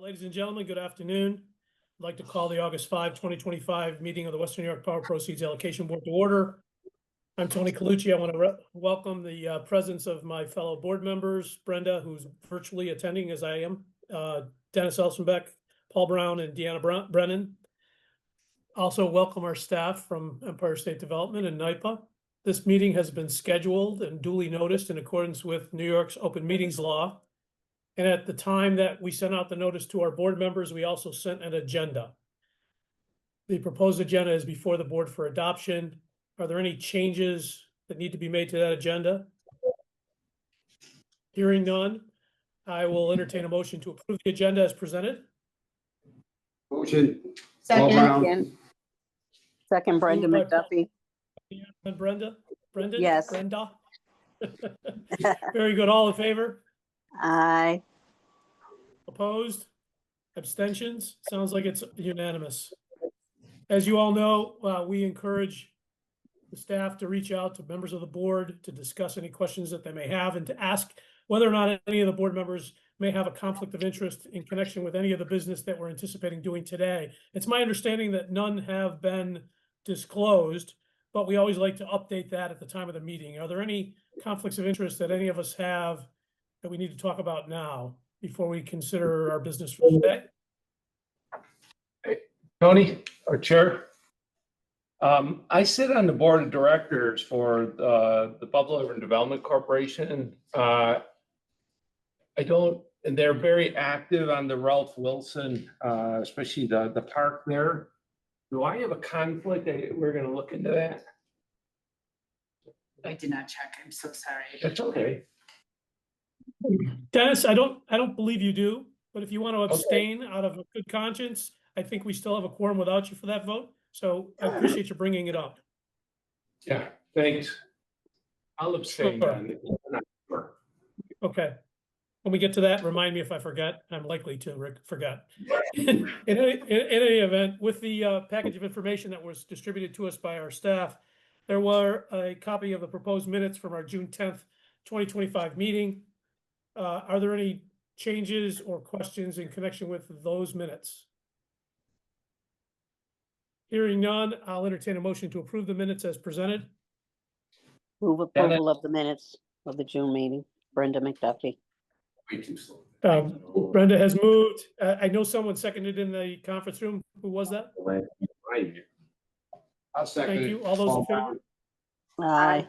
Ladies and gentlemen, good afternoon. I'd like to call the August 5, 2025 meeting of the Western New York Power Proceeds Allocation Board to order. I'm Tony Colucci. I want to welcome the presence of my fellow board members, Brenda, who's virtually attending as I am, Dennis Elsenbeck, Paul Brown, and Deanna Brennen. Also welcome our staff from Empire State Development and NYPA. This meeting has been scheduled and duly noticed in accordance with New York's open meetings law. And at the time that we sent out the notice to our board members, we also sent an agenda. The proposed agenda is before the board for adoption. Are there any changes that need to be made to that agenda? Hearing none, I will entertain a motion to approve the agenda as presented. Motion. Second. Second, Brenda McDuffie. And Brenda? Yes. Brenda? Very good. All in favor? Aye. Opposed? Abstentions? Sounds like it's unanimous. As you all know, we encourage the staff to reach out to members of the board to discuss any questions that they may have and to ask whether or not any of the board members may have a conflict of interest in connection with any of the business that we're anticipating doing today. It's my understanding that none have been disclosed, but we always like to update that at the time of the meeting. Are there any conflicts of interest that any of us have that we need to talk about now before we consider our business for today? Hey, Tony, or Chair, I sit on the board of directors for the Buffalo Urban Development Corporation. And they're very active on the Ralph Wilson, especially the park there. Do I have a conflict? We're going to look into that. I did not check. I'm so sorry. That's okay. Dennis, I don't believe you do, but if you want to abstain out of a good conscience, I think we still have a quorum without you for that vote. So I appreciate you bringing it up. Yeah, thanks. I'll abstain. Sure. Okay. When we get to that, remind me if I forget. I'm likely to forget. In any event, with the package of information that was distributed to us by our staff, there were a copy of the proposed minutes from our June 10th, 2025 meeting. Are there any changes or questions in connection with those minutes? Hearing none, I'll entertain a motion to approve the minutes as presented. Move approval of the minutes of the June meeting. Brenda McDuffie. Way too slow. Brenda has moved. I know someone seconded in the conference room. Who was that? I'll second. Thank you. All those in favor? Aye.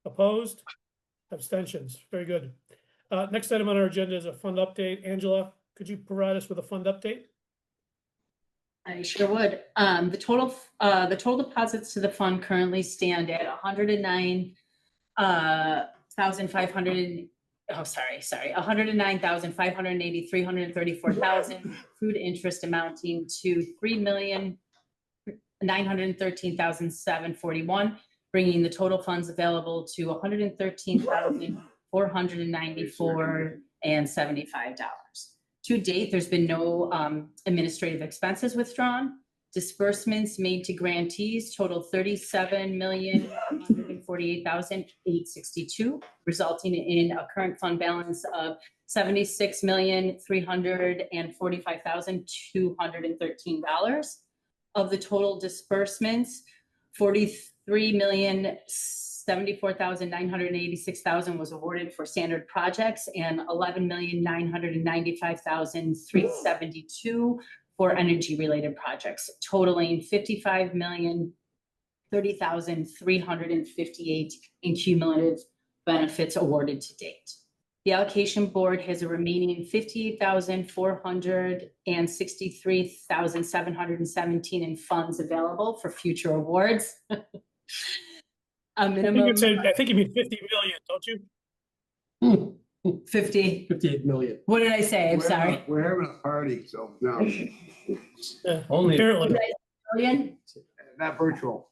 Opposed? Abstentions. Very good. Next item on our agenda is a fund update. Angela, could you provide us with a fund update? I sure would. The total deposits to the fund currently stand at 109,580, 334,000. Food interest amounting to 3,913,741, bringing the total funds available to 113,494.75. To date, there's been no administrative expenses withdrawn. Disbursements made to grantees total $37,148,862, resulting in a current fund balance of $76,345,213. Of the total disbursements, $43,074,986 was awarded for standard projects and $11,995,372 for energy-related projects, totaling $55,030,358 in cumulative benefits awarded to date. The allocation board has a remaining $58,463,717 in funds available for future awards. A minimum. I think you mean 50 million, don't you? 58 million. What did I say? I'm sorry. We're having a party, so no, Only apparently. Million? not virtual.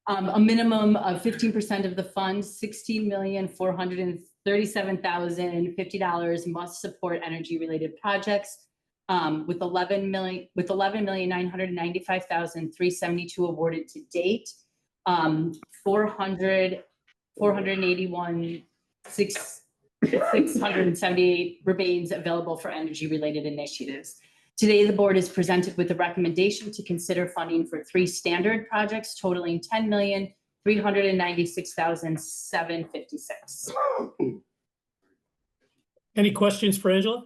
A minimum of 15% of the fund, $16,437,050 must support energy-related projects. With $11,995,372 awarded to date, 481 678 remains available for energy-related initiatives. Today, the board is presented with a recommendation to consider funding for 3 standard projects totaling $10,396,756. Any questions for Angela?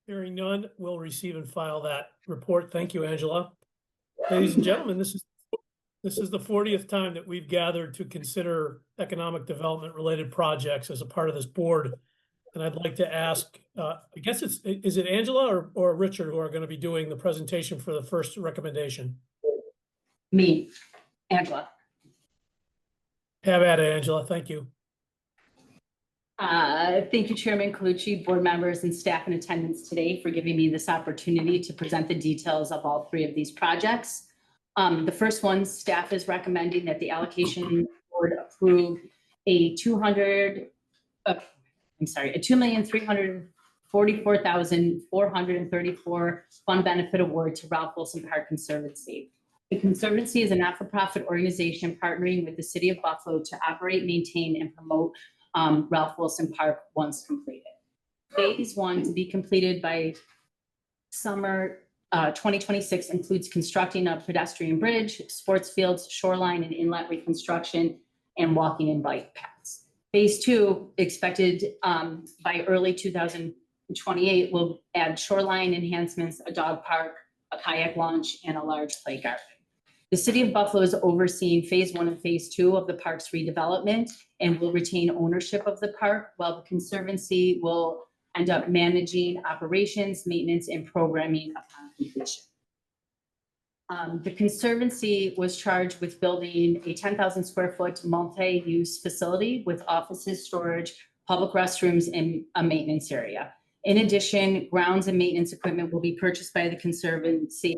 Hearing none, we'll receive and file that report. Thank you, Angela. Ladies and gentlemen, this is the 40th time that we've gathered to consider economic development related projects as a part of this board. And I'd like to ask, I guess is it Angela or Richard who are going to be doing the presentation for the first recommendation? Me, Angela. Have at it, Angela. Thank you. Thank you, Chairman Colucci, board members, and staff in attendance today for giving me this opportunity to present the details of all 3 of these projects. The first one, staff is recommending that the allocation board approve a $2,344,434 fund benefit award to Ralph Wilson Park Conservancy. The Conservancy is a not-for-profit organization partnering with the City of Buffalo to operate, maintain, and promote Ralph Wilson Park once completed. Phase 1 to be completed by summer 2026 includes constructing a pedestrian bridge, sports fields, shoreline and inlet reconstruction, and walking and bike paths. Phase 2, expected by early 2028, will add shoreline enhancements, a dog park, a kayak launch, and a large play garden. The City of Buffalo is overseeing Phase 1 and Phase 2 of the park's redevelopment and will retain ownership of the park, while the Conservancy will end up managing operations, maintenance, and programming upon completion. The Conservancy was charged with building a 10,000 square foot multi-use facility with offices, storage, public restrooms, and a maintenance area. In addition, grounds and maintenance equipment will be purchased by the Conservancy,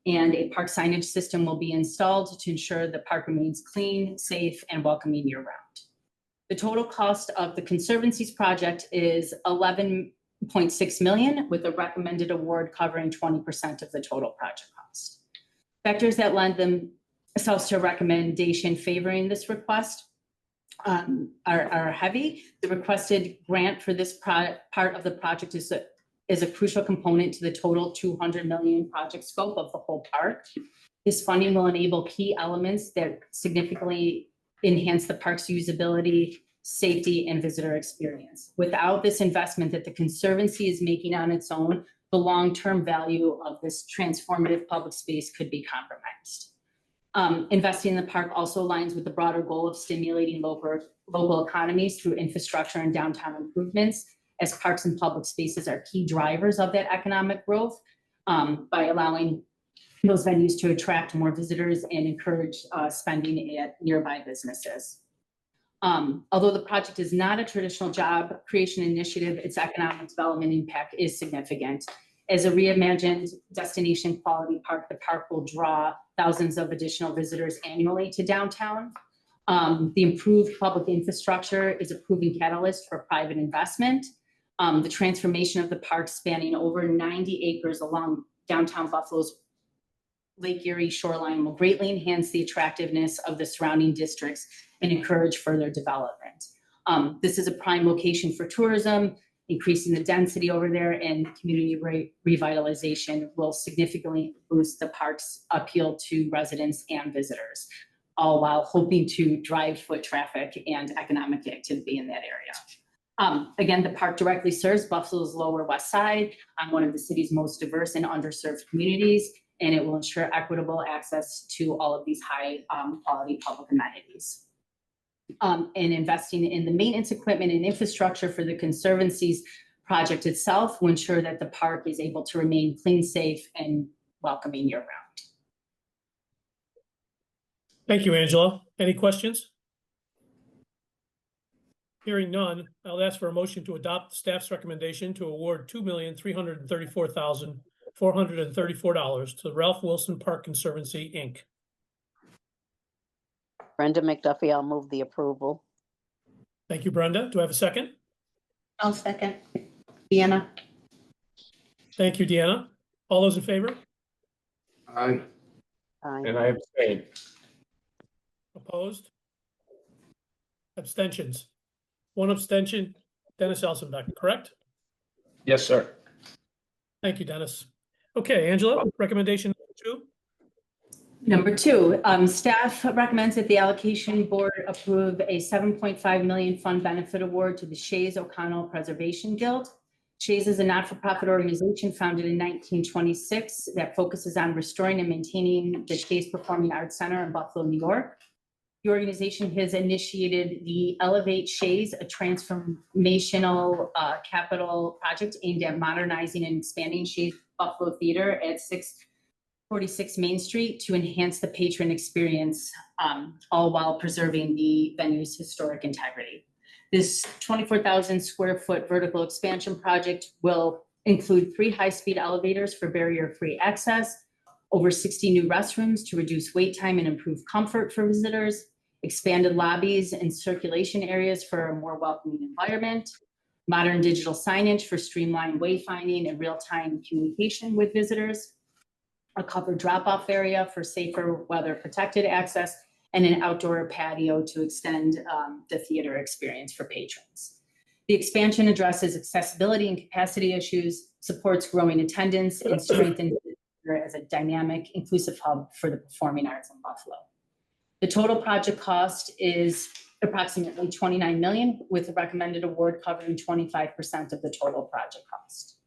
and a park signage system will be installed to ensure the park remains clean, safe, and welcoming year-round. The total cost of the Conservancy's project is $11.6 million, with a recommended award covering 20% of the total project cost. Factors that lend themselves to a recommendation favoring this request are heavy. The requested grant for this part of the project is a crucial component to the total $200 million project scope of the whole park. This funding will enable key elements that significantly enhance the park's usability, safety, and visitor experience. Without this investment that the Conservancy is making on its own, the long-term value of this transformative public space could be compromised. Investing in the park also aligns with the broader goal of stimulating local economies through infrastructure and downtown improvements, as parks and public spaces are key drivers of that economic growth, by allowing those venues to attract more visitors and encourage spending at nearby businesses. Although the project is not a traditional job creation initiative, its economic development impact is significant. As a reimagined destination quality park, the park will draw thousands of additional visitors annually to downtown. The improved public infrastructure is a proven catalyst for private investment. The transformation of the park, spanning over 90 acres along downtown Buffalo's Lake Erie shoreline, will greatly enhance the attractiveness of the surrounding districts and encourage further development. This is a prime location for tourism. Increasing the density over there and community revitalization will significantly boost the park's appeal to residents and visitors, all while hoping to drive foot traffic and economic activity in that area. Again, the park directly serves Buffalo's Lower West Side, on one of the city's most diverse and underserved communities, and it will ensure equitable access to all of these high quality public amenities. And investing in the maintenance equipment and infrastructure for the Conservancy's project itself will ensure that the park is able to remain clean, safe, and welcoming year-round. Thank you, Angela. Any questions? Hearing none, I'll ask for a motion to adopt staff's recommendation to award $2,334,434 to Ralph Wilson Park Conservancy, Inc. Brenda McDuffie, I'll move the approval. Thank you, Brenda. Do I have a second? I'll second. Deanna. Thank you, Deanna. All those in favor? Aye. Aye. And I abstain. Opposed? Abstentions? One abstention, Dennis Elsenbeck, correct? Yes, sir. Thank you, Dennis. Okay, Angela, recommendation number 2. Number 2, staff recommends that the allocation board approve a $7.5 million fund benefit award to the Shays O'Connell Preservation Guild. Shays is a not-for-profit organization founded in 1926 that focuses on restoring and maintaining the Shays Performing Arts Center in Buffalo, New York. The organization has initiated the Elevate Shays, a transformational capital project aimed at modernizing and expanding Shays Buffalo Theater at 646 Main Street to enhance the patron experience, all while preserving the venue's historic integrity. This 24,000 square foot vertical expansion project will include 3 high-speed elevators for barrier-free access, over 60 new restrooms to reduce wait time and improve comfort for visitors, expanded lobbies and circulation areas for a more welcoming environment, modern digital signage for streamlined wayfinding and real-time communication with visitors, a covered drop-off area for safer weather-protected access, and an outdoor patio to extend the theater experience for patrons. The expansion addresses accessibility and capacity issues, supports growing attendance, and strengthens the theater as a dynamic, inclusive hub for the performing arts in Buffalo. The total project cost is approximately $29 million, with a recommended award covering 25% of the total project cost.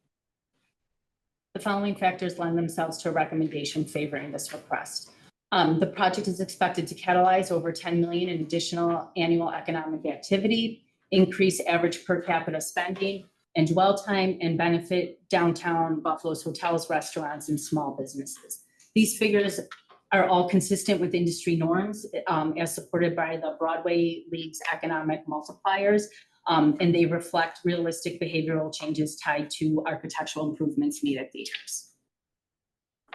The following factors lend themselves to a recommendation favoring this request. The project is expected to catalyze over $10 million in additional annual economic activity, increase average per capita spending and dwell time, and benefit downtown Buffalo's hotels, restaurants, and small businesses. These figures are all consistent with industry norms as supported by the Broadway League's economic multipliers, and they reflect realistic behavioral changes tied to architectural improvements made at theaters.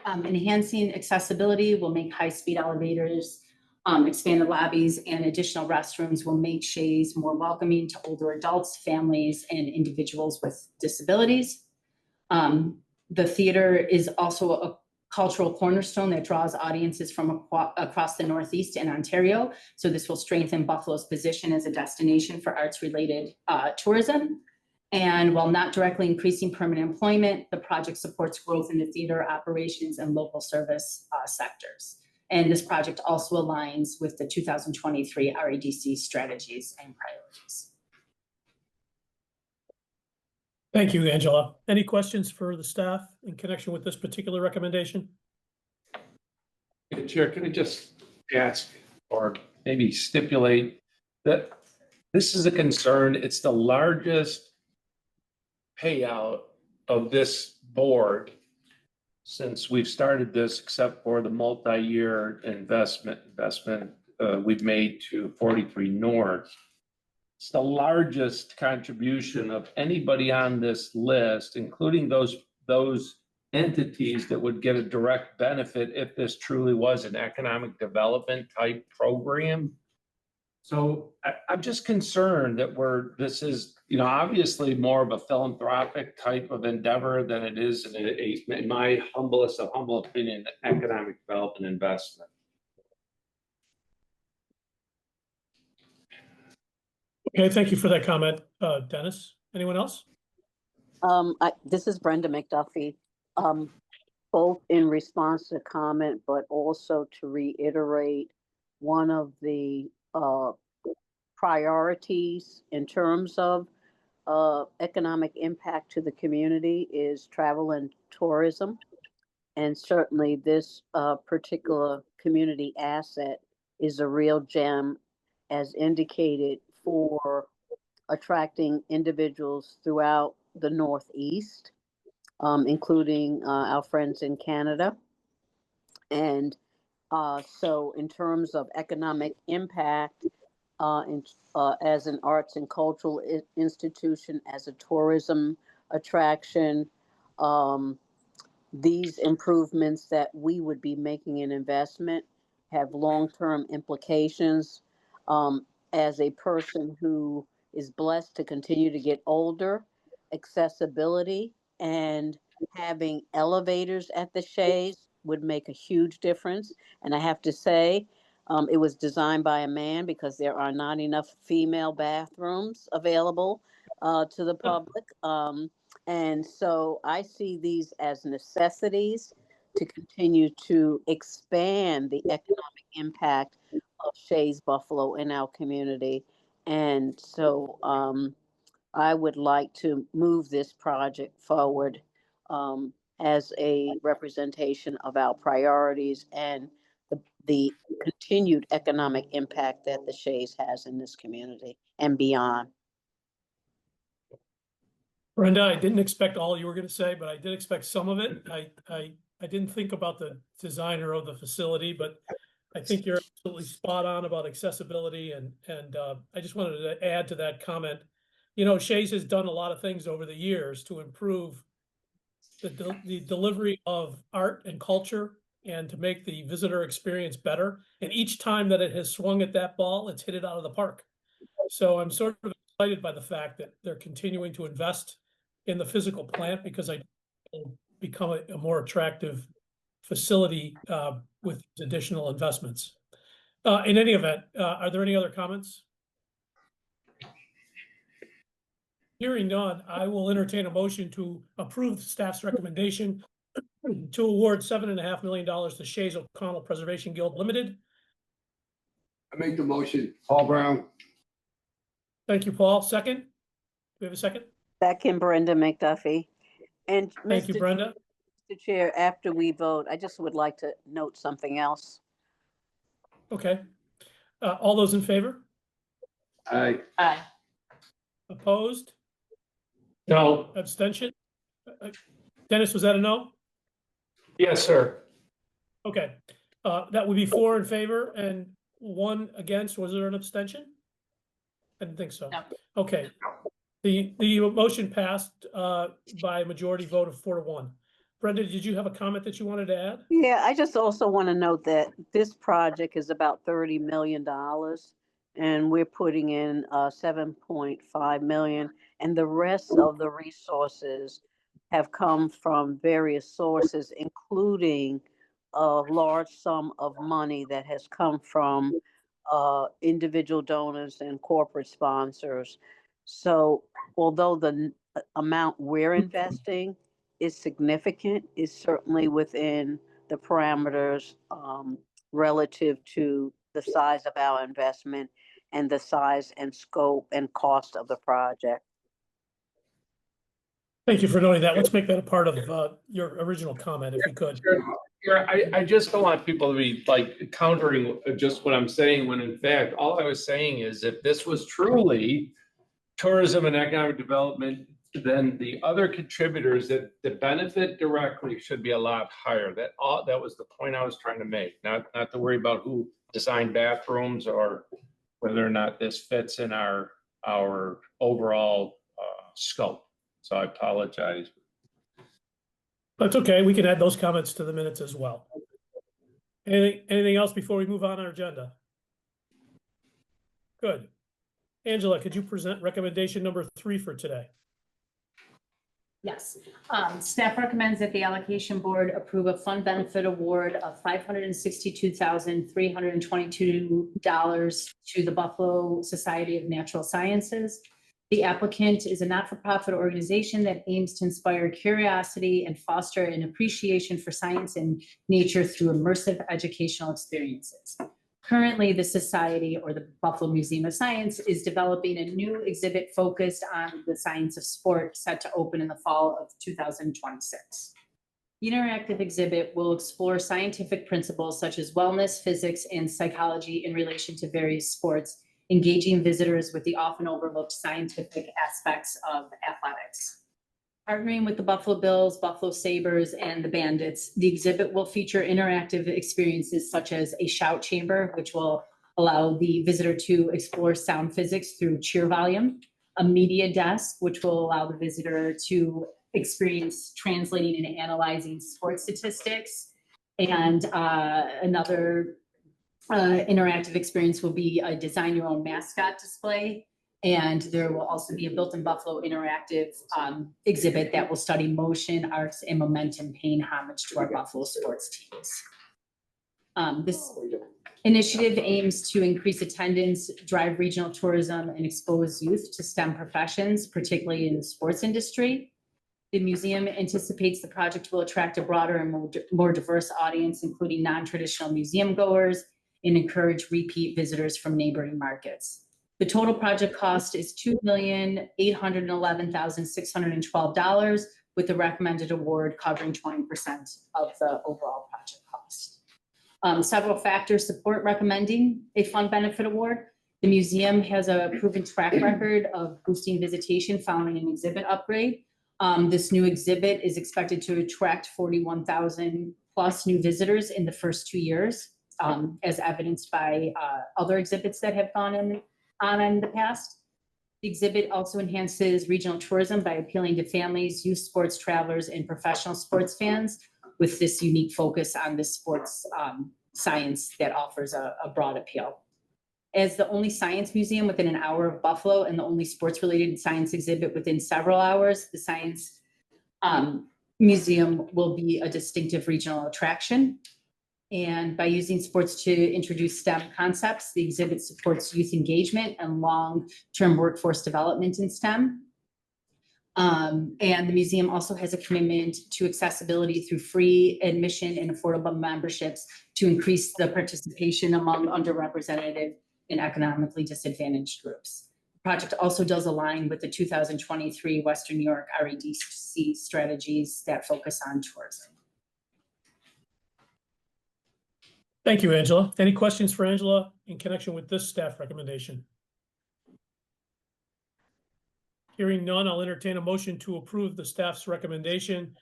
Enhancing accessibility will make high-speed elevators, expanded lobbies, and additional restrooms will make Shays more welcoming to older adults, families, and individuals with disabilities. The theater is also a cultural cornerstone that draws audiences from across the Northeast and Ontario. So this will strengthen Buffalo's position as a destination for arts-related tourism. And while not directly increasing permanent employment, the project supports growth in the theater operations and local service sectors. And this project also aligns with the 2023 RADC strategies and priorities. Thank you, Angela. Any questions for the staff in connection with this particular recommendation? Chair, can I just ask or maybe stipulate that this is a concern? It's the largest payout of this board since we've started this, except for the multi-year investment we've made to 43 North. It's the largest contribution of anybody on this list, including those entities that would get a direct benefit if this truly was an economic development type program. So I'm just concerned that this is, obviously more of a philanthropic type of endeavor than it is in my humble opinion, economic development investment. Okay, thank you for that comment, Dennis. Anyone else? This is Brenda McDuffie, both in response to comment, but also to reiterate one of the priorities in terms of economic impact to the community is travel and tourism. And certainly this particular community asset is a real gem, as indicated, for attracting individuals throughout the Northeast, including our friends in Canada. And so in terms of economic impact, as an arts and cultural institution, as a tourism attraction, these improvements that we would be making an investment have long-term implications. As a person who is blessed to continue to get older, accessibility and having elevators at the Shays would make a huge difference. And I have to say, It was designed by a man because there are not enough female bathrooms available to the public. And so I see these as necessities to continue to expand the economic impact of Shays Buffalo in our community. And so I would like to move this project forward as a representation of our priorities and the continued economic impact that the Shays has in this community and beyond. Brenda, I didn't expect all you were going to say, but I did expect some of it. I didn't think about the designer of the facility, but I think you're absolutely spot on about accessibility, and I just wanted to add to that comment. You know, Shays has done a lot of things over the years to improve the delivery of art and culture and to make the visitor experience better. And each time that it has swung at that ball, it's hit it out of the park. So I'm sort of excited by the fact that they're continuing to invest in the physical plant, because I will become a more attractive facility with additional investments. In any event, are there any other comments? Hearing none, I will entertain a motion to approve the staff's recommendation to award $7.5 million to Shays O'Connell Preservation Guild Limited. I make the motion. Paul Brown. Thank you, Paul. Second? Do we have a second? Second, Brenda McDuffie. And Thank you, Brenda. Mr. Chair, after we vote, I just would like to note something else. Okay. All those in favor? Aye. Aye. Opposed? No. Abstention? Dennis, was that a no? Yes, sir. Okay. That would be 4 in favor and 1 against. Was there an abstention? I didn't think so. No. Okay. The motion passed by a majority vote of 4-1. Brenda, did you have a comment that you wanted to add? Yeah, I just also want to note that this project is about $30 million and we're putting in 7.5 million, and the rest of the resources have come from various sources, including a large sum of money that has come from individual donors and corporate sponsors. So although the amount we're investing is significant, is certainly within the parameters relative to the size of our investment and the size and scope and cost of the project. Thank you for noting that. Let's make that a part of your original comment, if we could. Sure. I just don't want people to be like countering just what I'm saying, when in fact, all I was saying is if this was truly tourism and economic development, then the other contributors that benefit directly should be a lot higher. That was the point I was trying to make, not to worry about who designed bathrooms or whether or not this fits in our overall scope. So I apologize. That's okay. We can add those comments to the minutes as well. Anything else before we move on our agenda? Good. Angela, could you present recommendation number 3 for today? Yes. Staff recommends that the allocation board approve a fund benefit award of $562,322 to the Buffalo Society of Natural Sciences. The applicant is a not-for-profit organization that aims to inspire curiosity and foster an appreciation for science and nature through immersive educational experiences. Currently, the Society, or the Buffalo Museum of Science, is developing a new exhibit focused on the science of sport, set to open in the fall of 2026. The interactive exhibit will explore scientific principles such as wellness, physics, and psychology in relation to various sports, engaging visitors with the often overlooked scientific aspects of athletics. Partnering with the Buffalo Bills, Buffalo Sabres, and the Bandits, the exhibit will feature interactive experiences such as a shout chamber, which will allow the visitor to explore sound physics through cheer volume, a media desk, which will allow the visitor to experience translating and analyzing sports statistics, and another interactive experience will be a design your own mascot display. And there will also be a built-in Buffalo interactive exhibit that will study motion, arcs, and momentum, paying homage to our Buffalo sports teams. This initiative aims to increase attendance, drive regional tourism, and expose youth to STEM professions, particularly in the sports industry. The museum anticipates the project will attract a broader and more diverse audience, including non-traditional museum goers, and encourage repeat visitors from neighboring markets. The total project cost is $2,811,612, with the recommended award covering 20% of the overall project cost. Several factors support recommending a fund benefit award. The museum has a proven track record of boosting visitation following an exhibit upgrade. This new exhibit is expected to attract 41,000 plus new visitors in the first 2 years, as evidenced by other exhibits that have gone on in the past. The exhibit also enhances regional tourism by appealing to families, youth sports travelers, and professional sports fans, with this unique focus on the sports science that offers a broad appeal. As the only science museum within an hour of Buffalo and the only sports-related science exhibit within several hours, the Science Museum will be a distinctive regional attraction. And by using sports to introduce STEM concepts, the exhibit supports youth engagement and long-term workforce development in STEM. And the museum also has a commitment to accessibility through free admission and affordable memberships to increase the participation among underrepresented and economically disadvantaged groups. The project also does align with the 2023 Western New York REDC strategies that focus on tourism. Thank you, Angela. Any questions for Angela in connection with this staff recommendation? Hearing none, I'll entertain a motion to approve the staff's recommendation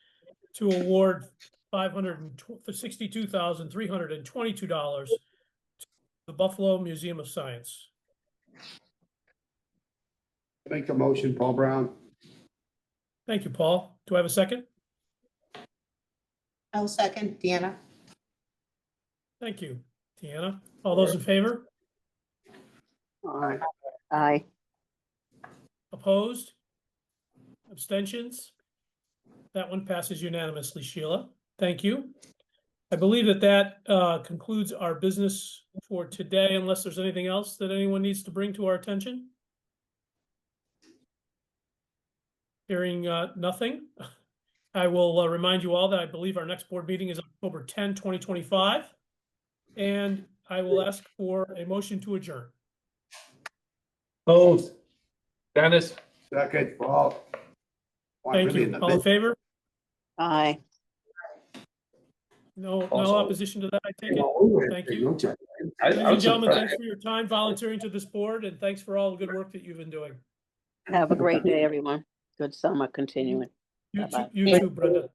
to award $562,322 to the Buffalo Museum of Science. Make the motion, Paul Brown. Thank you, Paul. Do I have a second? I'll second, Deanna. Thank you, Deanna. All those in favor? Aye. Aye. Opposed? Abstentions? That one passes unanimously, Sheila. Thank you. I believe that concludes our business for today, unless there's anything else that anyone needs to bring to our attention. Hearing nothing, I will remind you all that I believe our next board meeting is October 10, 2025. And I will ask for a motion to adjourn. Moved. Dennis? Second, Paul. Thank you. All in favor? Aye. No Also- opposition to that, I take it? Thank you. Ladies and gentlemen, thanks for your time volunteering to this board, and thanks for all the good work that you've been doing. Have a great day, everyone. Good summer continuing. You Bye-bye. too, Brenda.